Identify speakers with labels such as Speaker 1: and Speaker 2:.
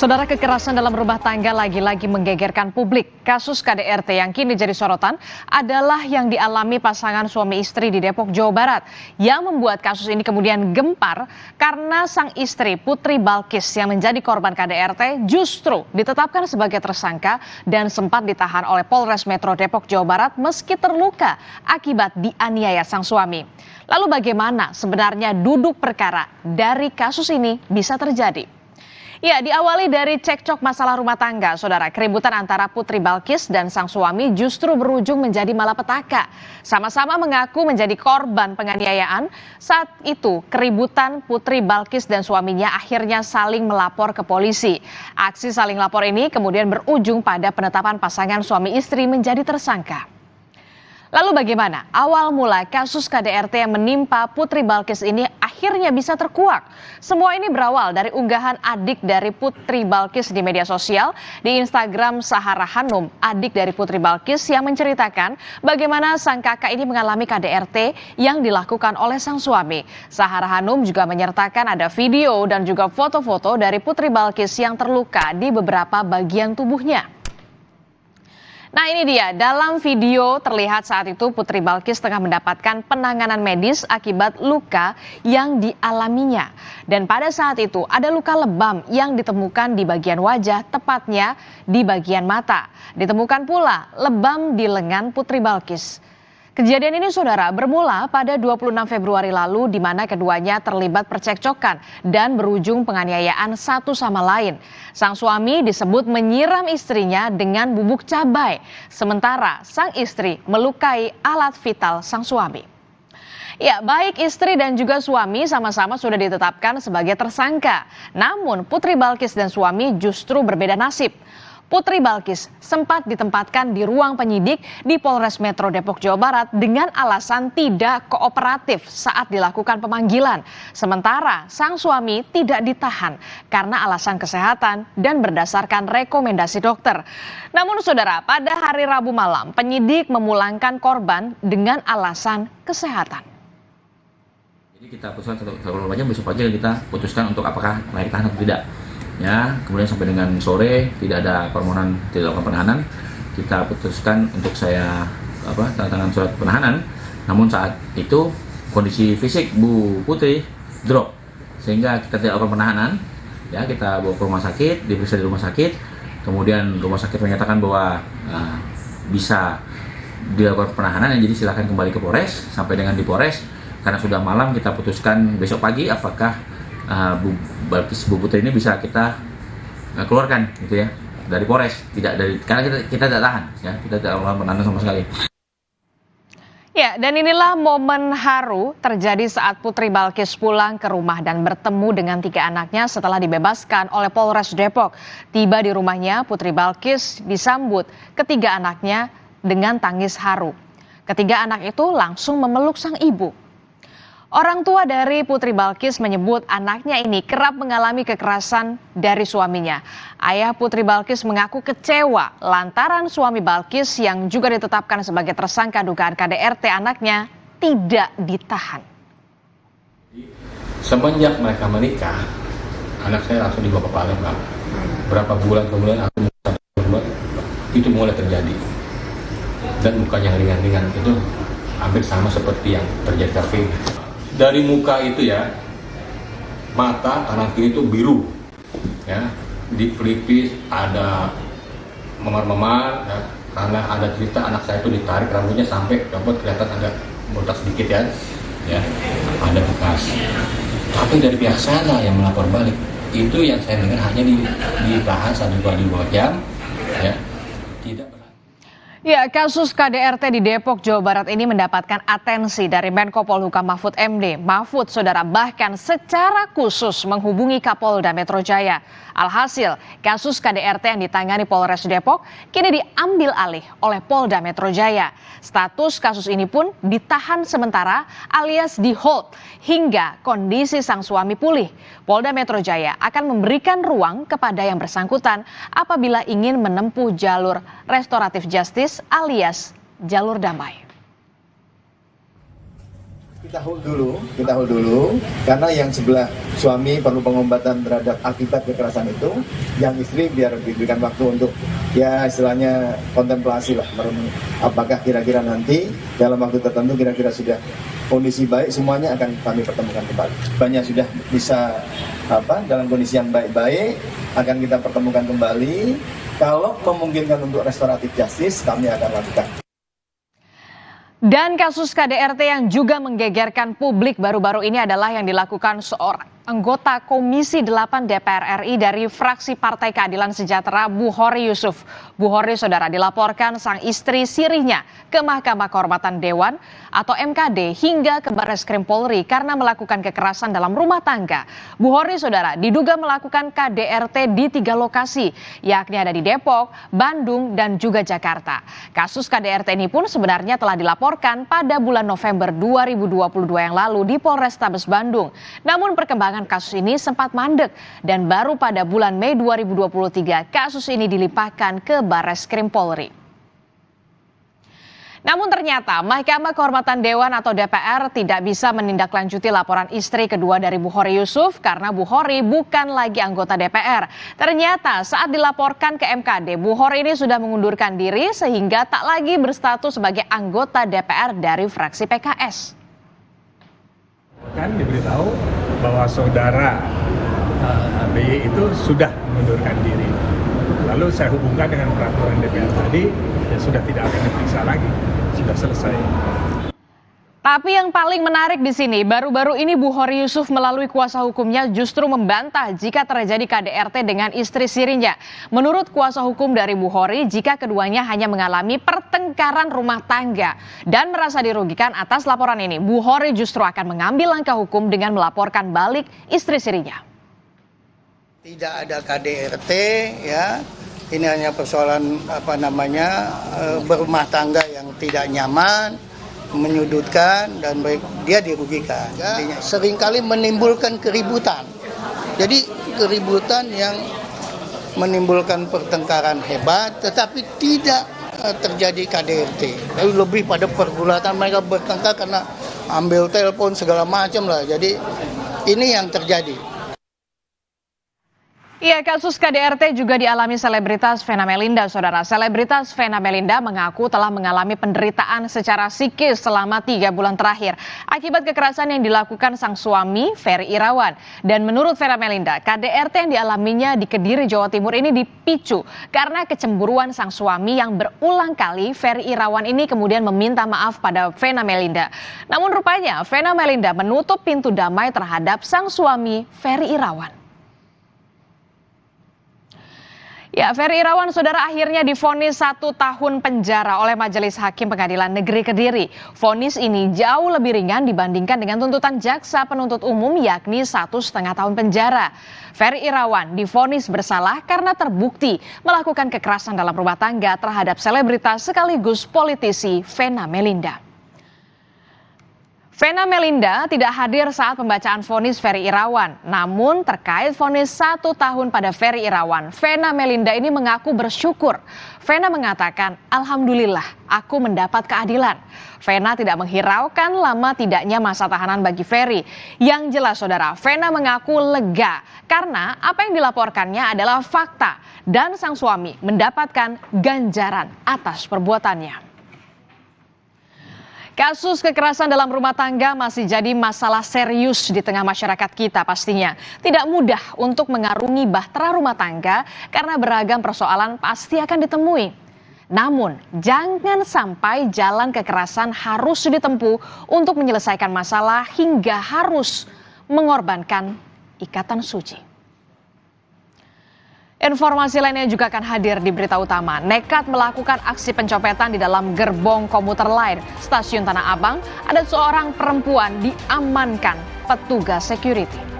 Speaker 1: Saudara, kekerasan dalam rumah tangga lagi-lagi menggegerkan publik. Kasus KDRT yang kini jadi sorotan adalah yang dialami pasangan suami istri di Depok, Jawa Barat. Yang membuat kasus ini kemudian gempar karena sang istri Putri Balkis yang menjadi korban KDRT justru ditetapkan sebagai tersangka dan sempat ditahan oleh Polres Metro Depok, Jawa Barat meski terluka akibat dianiaya sang suami. Lalu bagaimana sebenarnya duduk perkara dari kasus ini bisa terjadi? Ya, diawali dari cekcok masalah rumah tangga, saudara. Keributan antara Putri Balkis dan sang suami justru berujung menjadi malapetaka. Sama-sama mengaku menjadi korban penganiayaan. Saat itu, keributan Putri Balkis dan suaminya akhirnya saling melapor ke polisi. Aksi saling lapor ini kemudian berujung pada penetapan pasangan suami istri menjadi tersangka. Lalu bagaimana awal mula kasus KDRT yang menimpa Putri Balkis ini akhirnya bisa terkuak? Semua ini berawal dari unggahan adik dari Putri Balkis di media sosial di Instagram Sahara Hanum, adik dari Putri Balkis yang menceritakan bagaimana sang kakak ini mengalami KDRT yang dilakukan oleh sang suami. Sahara Hanum juga menyertakan ada video dan juga foto-foto dari Putri Balkis yang terluka di beberapa bagian tubuhnya. Nah, ini dia, dalam video terlihat saat itu Putri Balkis tengah mendapatkan penanganan medis akibat luka yang dialaminya. Dan pada saat itu ada luka lebam yang ditemukan di bagian wajah, tepatnya di bagian mata. Ditemukan pula lebam di lengan Putri Balkis. Kejadian ini, saudara, bermula pada 26 Februari lalu di mana keduanya terlibat percekcokan dan berujung penganiayaan satu sama lain. Sang suami disebut menyiram istrinya dengan bubuk cabai, sementara sang istri melukai alat vital sang suami. Ya, baik istri dan juga suami sama-sama sudah ditetapkan sebagai tersangka. Namun Putri Balkis dan suami justru berbeda nasib. Putri Balkis sempat ditempatkan di ruang penyidik di Polres Metro Depok, Jawa Barat dengan alasan tidak kooperatif saat dilakukan pemanggilan. Sementara sang suami tidak ditahan karena alasan kesehatan dan berdasarkan rekomendasi dokter. Namun saudara, pada hari Rabu malam penyidik memulangkan korban dengan alasan kesehatan.
Speaker 2: Jadi kita putuskan satu aja, besok pagi kita putuskan untuk apakah layak tahan atau tidak. Ya, kemudian sampai dengan sore tidak ada permohonan tidak dilakukan penahanan, kita putuskan untuk saya tanda tangan surat penahanan. Namun saat itu kondisi fisik Bu Putri drop sehingga kita tidak lakukan penahanan. Ya, kita bawa ke rumah sakit, diperiksa di rumah sakit. Kemudian rumah sakit menyatakan bahwa bisa dilakukan penahanan, jadi silakan kembali ke Polres. Sampai dengan di Polres, karena sudah malam kita putuskan besok pagi apakah Bu Balkis, Bu Putri ini bisa kita keluarkan gitu ya dari Polres, tidak dari karena kita tidak tahan ya, kita tidak melakukan penahanan sama sekali.
Speaker 1: Ya, dan inilah momen haru terjadi saat Putri Balkis pulang ke rumah dan bertemu dengan 3 anaknya setelah dibebaskan oleh Polres Depok. Tiba di rumahnya, Putri Balkis disambut ketiga anaknya dengan tangis haru. Ketiga anak itu langsung memeluk sang ibu. Orang tua dari Putri Balkis menyebut anaknya ini kerap mengalami kekerasan dari suaminya. Ayah Putri Balkis mengaku kecewa lantaran suami Balkis yang juga ditetapkan sebagai tersangka dugaan KDRT anaknya tidak ditahan.
Speaker 3: Semenjak mereka menikah, anak saya langsung dibawa ke Palembang. Berapa bulan kemudian itu mulai terjadi. Dan mukanya ringan-ringan itu hampir sama seperti yang terjadi ke Feby. Dari muka itu ya, mata kanan kiri itu biru, ya, di pelipis ada memar-memar, ya, karena ada cerita anak saya itu ditarik rambutnya sampai dapat kelihatan agak botak sedikit ya, ada bekas. Tapi dari pihak sana yang melapor balik, itu yang saya dengar hanya ditahan 1-2 jam, ya, tidak.
Speaker 1: Ya, kasus KDRT di Depok, Jawa Barat ini mendapatkan atensi dari Menko Polhukam Mahfud MD. Mahfud, saudara, bahkan secara khusus menghubungi Kapolda Metro Jaya. Alhasil, kasus KDRT yang ditangani Polres Depok kini diambil alih oleh Polda Metro Jaya. Status kasus ini pun ditahan sementara alias di-hold hingga kondisi sang suami pulih. Polda Metro Jaya akan memberikan ruang kepada yang bersangkutan apabila ingin menempuh jalur restoratif justice alias jalur damai.
Speaker 4: Kita hold dulu, karena yang sebelah suami perlu pengobatan terhadap akibat kekerasan itu, yang istri biar diberikan waktu untuk ya istilahnya kontemplasi lah, apakah kira-kira nanti dalam waktu tertentu kira-kira sudah kondisi baik, semuanya akan kami pertemukan kembali. Banyak sudah bisa dalam kondisi yang baik-baik, akan kita pertemukan kembali. Kalau memungkinkan untuk restoratif justice, kami akan lakukan.
Speaker 1: Dan kasus KDRT yang juga menggegerkan publik baru-baru ini adalah yang dilakukan seorang anggota Komisi 8 DPR RI dari fraksi Partai Keadilan Sejahtera, Bukhari Yusuf. Bukhari, saudara, dilaporkan sang istri sirinya ke Mahkamah Kehormatan Dewan atau MKD hingga ke Barreskrim Polri karena melakukan kekerasan dalam rumah tangga. Bukhari, saudara, diduga melakukan KDRT di 3 lokasi, yakni ada di Depok, Bandung, dan juga Jakarta. Kasus KDRT ini pun sebenarnya telah dilaporkan pada bulan November 2022 yang lalu di Polrestabes Bandung. Namun perkembangan kasus ini sempat mandek dan baru pada bulan Mei 2023 kasus ini dilimpahkan ke Barreskrim Polri. Namun ternyata Mahkamah Kehormatan Dewan atau DPR tidak bisa menindaklanjuti laporan istri kedua dari Bukhari Yusuf karena Bukhari bukan lagi anggota DPR. Ternyata saat dilaporkan ke MKD, Bukhari ini sudah mengundurkan diri sehingga tak lagi berstatus sebagai anggota DPR dari fraksi PKS.
Speaker 5: Kan diberitahu bahwa saudara BY itu sudah mengundurkan diri. Lalu saya hubungkan dengan peraturan DPR tadi, ya sudah tidak akan diperiksa lagi, sudah selesai.
Speaker 1: Tapi yang paling menarik di sini, baru-baru ini Bukhari Yusuf melalui kuasa hukumnya justru membantah jika terjadi KDRT dengan istri sirinya. Menurut kuasa hukum dari Bukhari, jika keduanya hanya mengalami pertengkaran rumah tangga dan merasa dirugikan atas laporan ini, Bukhari justru akan mengambil langkah hukum dengan melaporkan balik istri sirinya.
Speaker 6: Tidak ada KDRT, ya. Ini hanya persoalan berumah tangga yang tidak nyaman, menyudutkan, dan dia dirugikan. Seringkali menimbulkan keributan. Jadi keributan yang menimbulkan pertengkaran hebat, tetapi tidak terjadi KDRT. Tapi lebih pada pergulatan, mereka bertengkar karena ambil telepon segala macam lah. Jadi ini yang terjadi.
Speaker 1: Iya, kasus KDRT juga dialami selebritas Vena Melinda, saudara. Selebritas Vena Melinda mengaku telah mengalami penderitaan secara psikis selama 3 bulan terakhir akibat kekerasan yang dilakukan sang suami, Ferry Irawan. Dan menurut Vena Melinda, KDRT yang dialaminya di Kediri, Jawa Timur ini dipicu karena kecemburuan sang suami yang berulang kali Ferry Irawan ini kemudian meminta maaf pada Vena Melinda. Namun rupanya Vena Melinda menutup pintu damai terhadap sang suami, Ferry Irawan. Ya, Ferry Irawan, saudara, akhirnya divonis 1 tahun penjara oleh Majelis Hakim Pengadilan Negeri Kediri. Vonis ini jauh lebih ringan dibandingkan dengan tuntutan jaksa penuntut umum, yakni 1,5 tahun penjara. Ferry Irawan divonis bersalah karena terbukti melakukan kekerasan dalam rumah tangga terhadap selebritas sekaligus politisi Vena Melinda. Vena Melinda tidak hadir saat pembacaan vonis Ferry Irawan. Namun terkait vonis 1 tahun pada Ferry Irawan, Vena Melinda ini mengaku bersyukur. Vena mengatakan, "Alhamdulillah, aku mendapat keadilan." Vena tidak menghiraukan lama tidaknya masa tahanan bagi Ferry. Yang jelas, saudara, Vena mengaku lega karena apa yang dilaporkannya adalah fakta dan sang suami mendapatkan ganjaran atas perbuatannya. Kasus kekerasan dalam rumah tangga masih jadi masalah serius di tengah masyarakat kita pastinya. Tidak mudah untuk mengarungi bahtera rumah tangga karena beragam persoalan pasti akan ditemui. Namun, jangan sampai jalan kekerasan harus ditempuh untuk menyelesaikan masalah hingga harus mengorbankan ikatan suci. Informasi lainnya juga akan hadir di berita utama. Nekat melakukan aksi pencopetan di dalam gerbong komuter lain stasiun Tanah Abang, ada seorang perempuan diamankan petugas security.